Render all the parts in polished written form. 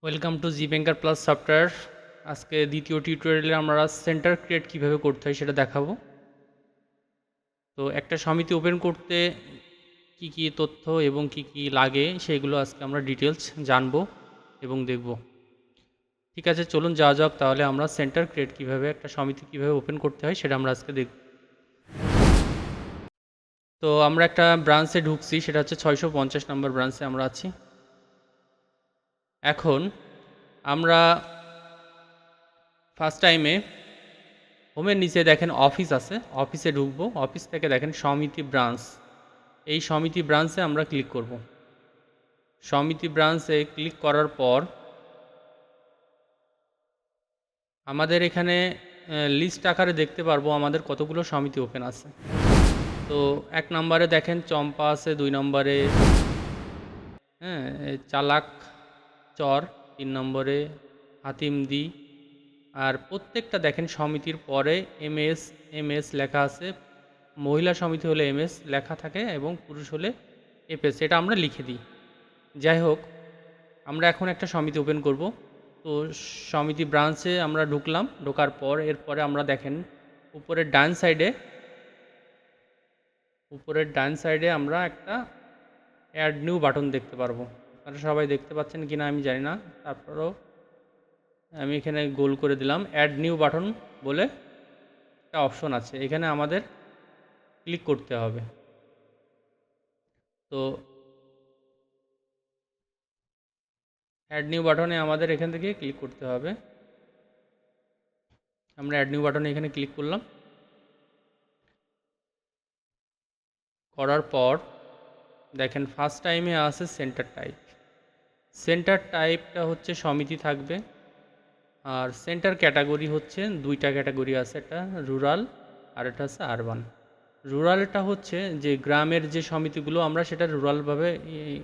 Welcome to G banker plus software. আজকে দ্বিতীয় টিউটোরিয়ালে আমরা সেন্টার ক্রিয়েট কীভাবে করতে হয় সেটা দেখাবো। তো একটা সমিতি ওপেন করতে কি কি তথ্য এবং কি কি লাগে সেগুলো আজকে আমরা ডিটেলস জানবো এবং দেখব। ঠিক আছে, চলুন যাওয়া যাক। তাহলে আমরা সেন্টার ক্রিয়েট কীভাবে একটা সমিতি কীভাবে ওপেন করতে হয় সেটা আমরা আজকে দেখব। তো আমরা একটা ব্রাঞ্চে ঢুকছি, সেটা হচ্ছে 650 নম্বর ব্রাঞ্চে আমরা আছি। এখন আমরা ফার্স্ট টাইমে হোমের নিচে দেখেন অফিস আছে, অফিসে ঢুকবো। অফিস থেকে দেখেন সমিতি ব্রাঞ্চ, এই সমিতি ব্রাঞ্চে আমরা ক্লিক করব। সমিতি ব্রাঞ্চে ক্লিক করার পর আমাদের এখানে লিস্ট আকারে দেখতে পারবো আমাদের কতগুলো সমিতি ওপেন আছে। তো 1 নম্বরে দেখেন চম্পা আছে, 2 নম্বরে চালাক চর, 3 নম্বরে হাতিমদি। আর প্রত্যেকটা দেখেন সমিতির পরে এমএস লেখা আছে। মহিলা সমিতি হলে এমএস লেখা থাকে এবং পুরুষ হলে এফএস, এটা আমরা লিখে দিই। যাই হোক, আমরা এখন একটা সমিতি ওপেন করব। তো সমিতি ব্রাঞ্চে আমরা ঢুকলাম। ঢোকার পর এরপরে আমরা দেখেন উপরের ডান সাইডে আমরা একটা অ্যাড নিউ বাটন দেখতে পারবো। আপনারা সবাই দেখতে পাচ্ছেন কিনা আমি জানি না, তারপরেও আমি এখানে গোল করে দিলাম। অ্যাড নিউ বাটন বলে একটা অপশন আছে, এখানে আমাদের ক্লিক করতে হবে। তো অ্যাড নিউ বাটনে আমাদের এখান থেকে ক্লিক করতে হবে। আমরা অ্যাড নিউ বাটনে এখানে ক্লিক করলাম। করার পর দেখেন ফার্স্ট টাইমে আছে সেন্টার টাইপ। সেন্টার টাইপটা হচ্ছে সমিতি থাকবে। আর সেন্টার ক্যাটাগরি হচ্ছে 2টা ক্যাটাগরি আছে, একটা রুরাল আর একটা আছে আরবান। রুরালটা হচ্ছে যে গ্রামের যে সমিতিগুলো আমরা সেটা রুরালভাবে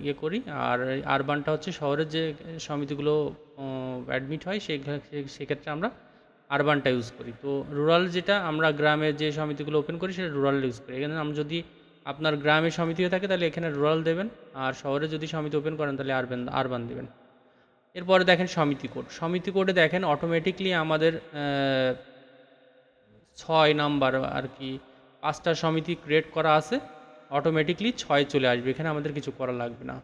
ইয়ে করি, আর আরবানটা হচ্ছে শহরের যে সমিতিগুলো অ্যাডমিট হয় সেক্ষেত্রে আমরা আরবানটা ইউজ করি। তো রুরাল যেটা আমরা গ্রামের যে সমিতিগুলো ওপেন করি সেটা রুরাল ইউজ করি। এখানে আমরা যদি আপনার গ্রামের সমিতি হয়ে থাকে তাহলে এখানে রুরাল দেবেন, আর শহরে যদি সমিতি ওপেন করেন তাহলে আরবান দেবেন। এরপরে দেখেন সমিতি কোডে দেখেন অটোমেটিকলি আমাদের 6 নাম্বার আর কি 5টা সমিতি ক্রিয়েট করা আছে, অটোমেটিকলি 6 চলে আসবে, এখানে আমাদের কিছু করা লাগবে না।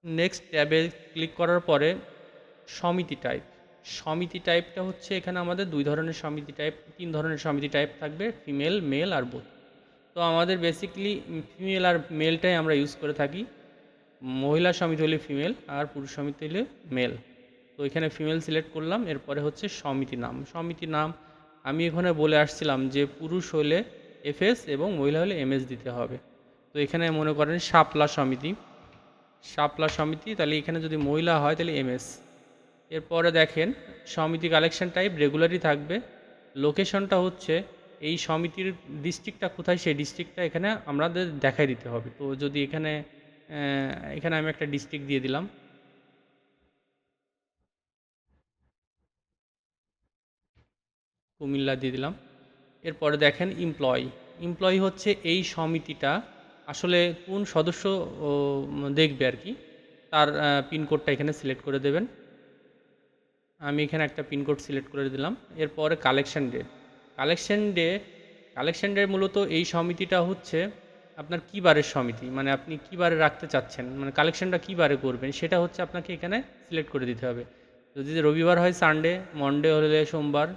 নেক্সট ট্যাবে ক্লিক করার পরে সমিতি টাইপটা হচ্ছে এখানে আমাদের 2 ধরনের সমিতি টাইপ, 3 ধরনের সমিতি টাইপ থাকবে, ফিমেল, মেল আর বোথ। তো আমাদের বেসিক্যালি ফিমেল আর মেলটাই আমরা ইউজ করে থাকি। মহিলা সমিতি হলে ফিমেল আর পুরুষ সমিতি হলে মেল। তো এখানে ফিমেল সিলেক্ট করলাম। এরপরে হচ্ছে সমিতি নাম আমি এখানে বলে আসছিলাম যে পুরুষ হলে এফএস এবং মহিলা হলে এমএস দিতে হবে। তো এখানে মনে করেন শাপলা সমিতি, তাহলে এখানে যদি মহিলা হয় তাহলে এমএস। এরপরে দেখেন সমিতি কালেকশন টাইপ রেগুলারই থাকবে। লোকেশনটা হচ্ছে এই সমিতির ডিস্ট্রিক্টটা কোথায় সেই ডিস্ট্রিক্টটা এখানে আমাদের দেখাই দিতে হবে। তো যদি এখানে আমি একটা ডিস্ট্রিক্ট দিয়ে দিলাম, কুমিল্লা দিয়ে দিলাম। এরপরে দেখেন এমপ্লয়ি হচ্ছে এই সমিতিটা আসলে কোন সদস্য দেখবে আর কি, তার পিনকোডটা এখানে সিলেক্ট করে দেবেন। আমি এখানে একটা পিনকোড সিলেক্ট করে দিলাম। এরপরে কালেকশন ডে মূলত এই সমিতিটা হচ্ছে আপনার কী বারের সমিতি, মানে আপনি কী বারে রাখতে চাচ্ছেন, মানে কালেকশনটা কী বারে করবেন সেটা হচ্ছে আপনাকে এখানে সিলেক্ট করে দিতে হবে। যদি রবিবার হয় সানডে, মন্ডে হলে সোমবার,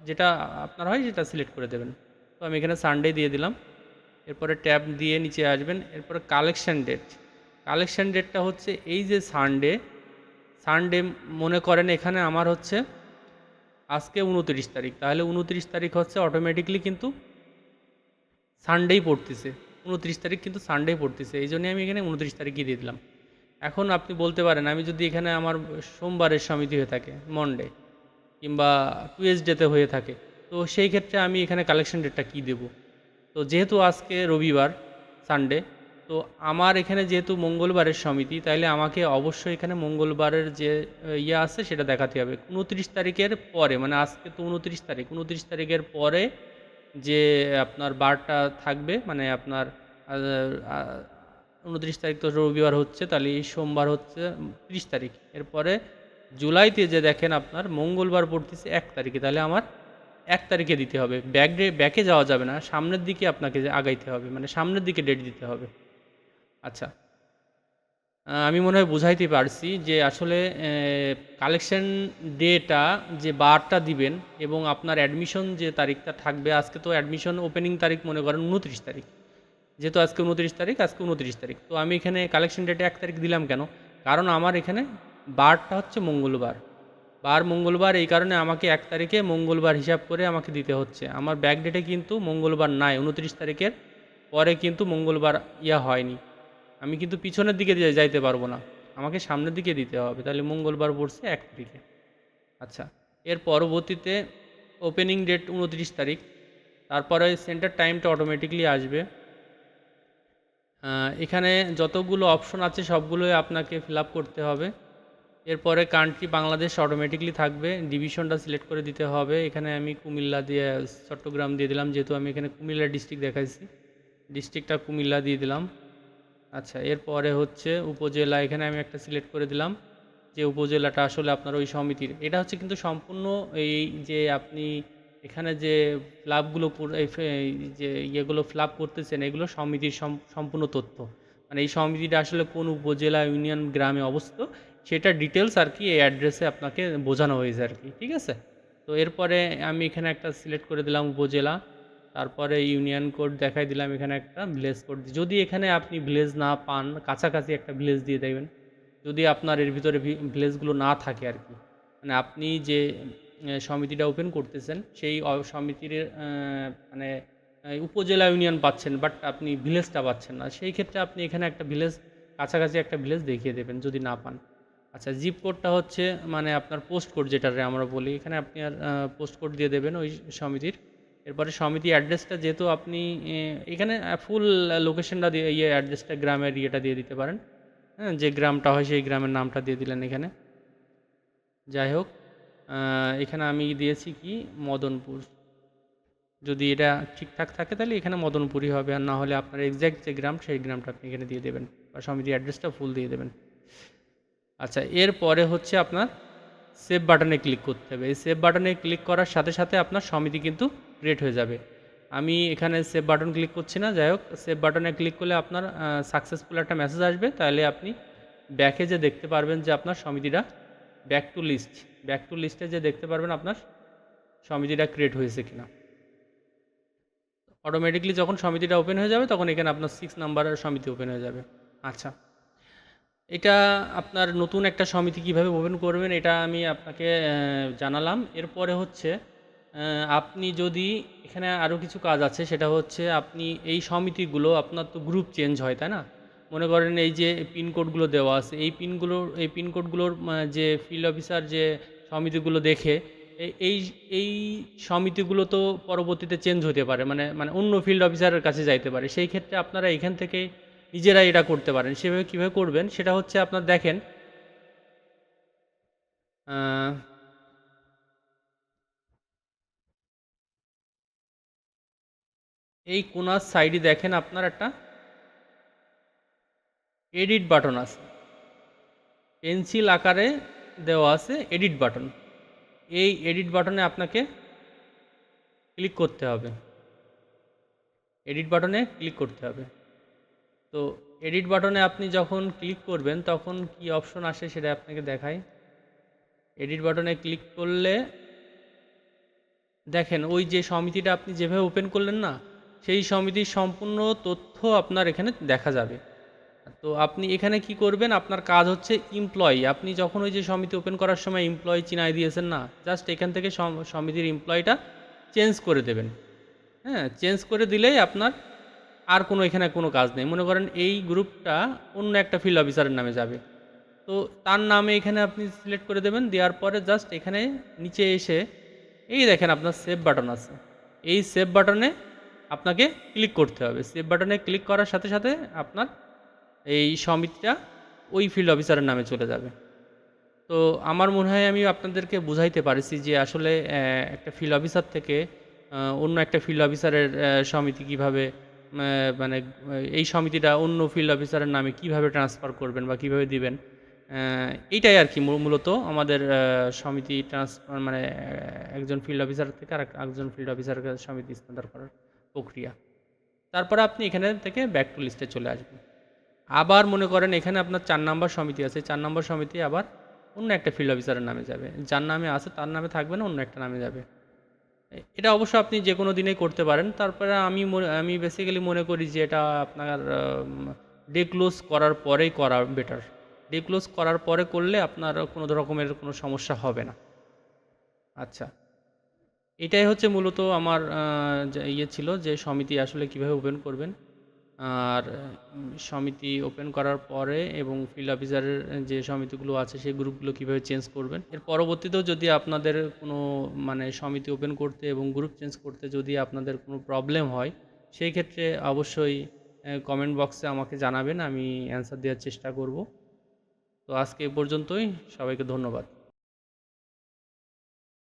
যেটা আপনার হয় সেটা সিলেক্ট করে দেবেন। তো আমি এখানে সানডে দিয়ে দিলাম। এরপরে ট্যাব দিয়ে নিচে আসবেন। এরপরে কালেকশন ডেটটা হচ্ছে এই যে সানডে মনে করেন এখানে আমার হচ্ছে আজকে 29 তারিখ, তাহলে 29 তারিখ হচ্ছে অটোমেটিকলি কিন্তু সানডেই পড়তেছে। 29 তারিখ কিন্তু সানডেই পড়তেছে, এই জন্যই আমি এখানে 29 তারিখই দিয়ে দিলাম। এখন আপনি বলতে পারেন আমি যদি এখানে আমার সোমবারের সমিতি হয়ে থাকে, মন্ডে কিংবা টুয়েসডেতে হয়ে থাকে, তো সেই ক্ষেত্রে আমি এখানে কালেকশন ডেটটা কী দেব। তো যেহেতু আজকে রবিবার সানডে, তো আমার এখানে যেহেতু মঙ্গলবারের সমিতি, তাইলে আমাকে অবশ্যই এখানে মঙ্গলবারের যে ইয়ে আছে সেটা দেখাতে হবে। 29 তারিখের পরে, মানে আজকে তো 29 তারিখের পরে যে আপনার বারটা থাকবে, মানে আপনার 29 তারিখ তো রবিবার হচ্ছে, তাহলে এই সোমবার হচ্ছে 30 তারিখ। এরপরে জুলাইতে যে দেখেন আপনার মঙ্গলবার পড়তেছে 1 তারিখে, তাহলে আমার 1 তারিখে দিতে হবে। ব্যাকে যাওয়া যাবে না, সামনের দিকে আপনাকে আগাইতে হবে, মানে সামনের দিকে ডেট দিতে হবে। আচ্ছা, আমি মনে হয় বুঝাইতে পারছি যে আসলে কালেকশন ডেটা যে বারটা দিবেন এবং আপনার অ্যাডমিশন যে তারিখটা থাকবে, আজকে তো অ্যাডমিশন ওপেনিং তারিখ মনে করেন 29 তারিখ, যেহেতু আজকে 29 তারিখ, আজকে 29 তারিখ, তো আমি এখানে কালেকশন ডেটে 1 তারিখ দিলাম কেন? কারণ আমার এখানে বারটা হচ্ছে মঙ্গলবার, বার মঙ্গলবার, এই কারণে আমাকে 1 তারিখে মঙ্গলবার হিসাব করে আমাকে দিতে হচ্ছে। আমার ব্যাক ডেটে কিন্তু মঙ্গলবার নাই, 29 তারিখের পরে কিন্তু মঙ্গলবার হয়নি। আমি কিন্তু পিছনের দিকে যাইতে পারবো না, আমাকে সামনের দিকে দিতে হবে, তাহলে মঙ্গলবার পড়ছে 1 তারিখে। আচ্ছা, এর পরবর্তীতে ওপেনিং ডেট 29 তারিখ, তারপরে সেন্টার টাইমটা অটোমেটিকলি আসবে। এখানে যতগুলো অপশন আছে সবগুলোই আপনাকে ফিল আপ করতে হবে। এরপরে কান্ট্রি বাংলাদেশ অটোমেটিকলি থাকবে, ডিভিশনটা সিলেক্ট করে দিতে হবে। এখানে আমি কুমিল্লা দিয়ে চট্টগ্রাম দিয়ে দিলাম, যেহেতু আমি এখানে কুমিল্লা ডিস্ট্রিক্ট দেখাইছি, ডিস্ট্রিক্টটা কুমিল্লা দিয়ে দিলাম। আচ্ছা, এরপরে হচ্ছে উপজেলা, এখানে আমি একটা সিলেক্ট করে দিলাম যে উপজেলাটা আসলে আপনার ওই সমিতির। এটা হচ্ছে কিন্তু সম্পূর্ণ এই যে আপনি এখানে যে ফ্ল্যাপগুলো যে ইয়েগুলো ফ্ল্যাপ করতেছেন, এগুলো সমিতির সম্পূর্ণ তথ্য, মানে এই সমিতিটা আসলে কোন উপজেলা, ইউনিয়ন, গ্রামে অবস্থিত সেটা ডিটেলস আর কি এই অ্যাড্রেসে আপনাকে বোঝানো হয়েছে আর কি, ঠিক আছে। তো এরপরে আমি এখানে একটা সিলেক্ট করে দিলাম উপজেলা, তারপরে ইউনিয়ন কোড দেখাই দিলাম, এখানে একটা ভিলেজ কোড। যদি এখানে আপনি ভিলেজ না পান, কাছাকাছি একটা ভিলেজ দিয়ে দেবেন, যদি আপনার এর ভিতরে ভিলেজগুলো না থাকে আর কি, মানে আপনি যে সমিতিটা ওপেন করতেছেন সেই সমিতির মানে উপজেলা, ইউনিয়ন পাচ্ছেন, বাট আপনি ভিলেজটা পাচ্ছেন না, সেই ক্ষেত্রে আপনি এখানে একটা ভিলেজ, কাছাকাছি একটা ভিলেজ দেখিয়ে দেবেন যদি না পান। আচ্ছা, জিপ কোডটা হচ্ছে মানে আপনার পোস্ট কোড, যেটারে আমরা বলি, এখানে আপনি আর পোস্ট কোড দিয়ে দেবেন ওই সমিতির। এরপরে সমিতি অ্যাড্রেসটা, যেহেতু আপনি এখানে ফুল লোকেশনটা দিয়ে অ্যাড্রেসটা, গ্রামের ইয়েটা দিয়ে দিতে পারেন, হ্যাঁ, যে গ্রামটা হয় সেই গ্রামের নামটা দিয়ে দিলেন এখানে। যাই হোক, এখানে আমি দিয়েছি কি মদনপুর, যদি এটা ঠিকঠাক থাকে তাহলে এখানে মদনপুরই হবে, আর না হলে আপনার এক্স্যাক্ট যে গ্রাম সেই গ্রামটা আপনি এখানে দিয়ে দেবেন, বা সমিতি অ্যাড্রেসটা ফুল দিয়ে দেবেন। আচ্ছা, এরপরে হচ্ছে আপনার সেভ বাটনে ক্লিক করতে হবে। এই সেভ বাটনে ক্লিক করার সাথে সাথে আপনার সমিতি কিন্তু ক্রিয়েট হয়ে যাবে। আমি এখানে সেভ বাটন ক্লিক করছি না, যাই হোক, সেভ বাটনে ক্লিক করলে আপনার সাকসেসফুল একটা মেসেজ আসবে, তাহলে আপনি ব্যাকে যে দেখতে পারবেন যে আপনার সমিতিটা ব্যাক টু লিস্টে যে দেখতে পারবেন আপনার সমিতিটা ক্রিয়েট হয়েছে কিনা। অটোমেটিকলি যখন সমিতিটা ওপেন হয়ে যাবে তখন এখানে আপনার 6 নাম্বারের সমিতি ওপেন হয়ে যাবে। আচ্ছা, এটা আপনার নতুন একটা সমিতি কিভাবে ওপেন করবেন এটা আমি আপনাকে জানালাম। এরপরে হচ্ছে আপনি যদি এখানে আরও কিছু কাজ আছে, সেটা হচ্ছে আপনি এই সমিতিগুলো, আপনার তো গ্রুপ চেঞ্জ হয় তাই না, মনে করেন এই যে পিনকোডগুলো দেওয়া আছে, এই পিনকোডগুলোর যে ফিল্ড অফিসার যে সমিতিগুলো দেখে, এই এই সমিতিগুলো তো পরবর্তীতে চেঞ্জ হতে পারে, মানে মানে অন্য ফিল্ড অফিসারের কাছে যাইতে পারে, সেই ক্ষেত্রে আপনারা এখান থেকে নিজেরাই এটা করতে পারেন। সেভাবে কীভাবে করবেন সেটা হচ্ছে আপনার দেখেন, এই কোনার সাইডে দেখেন আপনার একটা এডিট বাটন আছে, পেন্সিল আকারে দেওয়া আছে এডিট বাটন। এই এডিট বাটনে আপনাকে ক্লিক করতে হবে, এডিট বাটনে ক্লিক করতে হবে। তো এডিট বাটনে আপনি যখন ক্লিক করবেন তখন কি অপশন আসে সেটা আপনাকে দেখাই। এডিট বাটনে ক্লিক করলে দেখেন ওই যে সমিতিটা আপনি যেভাবে ওপেন করলেন না, সেই সমিতির সম্পূর্ণ তথ্য আপনার এখানে দেখা যাবে। তো আপনি এখানে কি করবেন, আপনার কাজ হচ্ছে এমপ্লয়ি, আপনি যখন ওই যে সমিতি ওপেন করার সময় এমপ্লয়ি চিনাই দিয়েছেন না, জাস্ট এখান থেকে সমিতির এমপ্লয়িটা চেঞ্জ করে দেবেন। হ্যাঁ, চেঞ্জ করে দিলেই আপনার আর কোনো এখানে কোনো কাজ নেই। মনে করেন এই গ্রুপটা অন্য একটা ফিল্ড অফিসারের নামে যাবে, তো তার নামে এখানে আপনি সিলেক্ট করে দেবেন, দেওয়ার পরে জাস্ট এখানে নিচে এসে এই দেখেন আপনার সেভ বাটন আছে, এই সেভ বাটনে আপনাকে ক্লিক করতে হবে। সেভ বাটনে ক্লিক করার সাথে সাথে আপনার এই সমিতিটা ওই ফিল্ড অফিসারের নামে চলে যাবে। তো আমার মনে হয় আমি আপনাদেরকে বুঝাইতে পারছি যে আসলে একটা ফিল্ড অফিসার থেকে অন্য একটা ফিল্ড অফিসারের সমিতি কিভাবে মানে এই সমিতিটা অন্য ফিল্ড অফিসারের নামে কিভাবে ট্রান্সফার করবেন বা কিভাবে দিবেন, এইটাই আর কি মূলত আমাদের সমিতি ট্রান্সফার মানে একজন ফিল্ড অফিসার থেকে আর একজন ফিল্ড অফিসারের কাছে সমিতি স্থানান্তর করার প্রক্রিয়া। তারপরে আপনি এখানে থেকে ব্যাক টু লিস্টে চলে আসবেন। আবার মনে করেন এখানে আপনার 4 নম্বর সমিতি আছে, 4 নম্বর সমিতি আবার অন্য একটা ফিল্ড অফিসারের নামে যাবে, যার নামে আছে তার নামে থাকবে না, অন্য একটা নামে যাবে। এটা অবশ্য আপনি যে কোনো দিনেই করতে পারেন। তারপরে আমি বেসিক্যালি মনে করি যে এটা আপনার ডে ক্লোজ করার পরেই করা বেটার। ডে ক্লোজ করার পরে করলে আপনার কোনো রকমের কোনো সমস্যা হবে না। আচ্ছা, এটাই হচ্ছে মূলত আমার ছিল যে সমিতি আসলে কিভাবে ওপেন করবেন। আর সমিতি ওপেন করার পরে এবং ফিল্ড অফিসারের যে সমিতিগুলো আছে সেই গ্রুপগুলো কীভাবে চেঞ্জ করবেন। এর পরবর্তীতেও যদি আপনাদের কোনো মানে সমিতি ওপেন করতে এবং গ্রুপ চেঞ্জ করতে যদি আপনাদের কোনো প্রবলেম হয়, সেই ক্ষেত্রে অবশ্যই কমেন্ট বক্সে আমাকে জানাবেন, আমি অ্যান্সার দেওয়ার চেষ্টা করব। তো আজকে এ পর্যন্তই, সবাইকে ধন্যবাদ।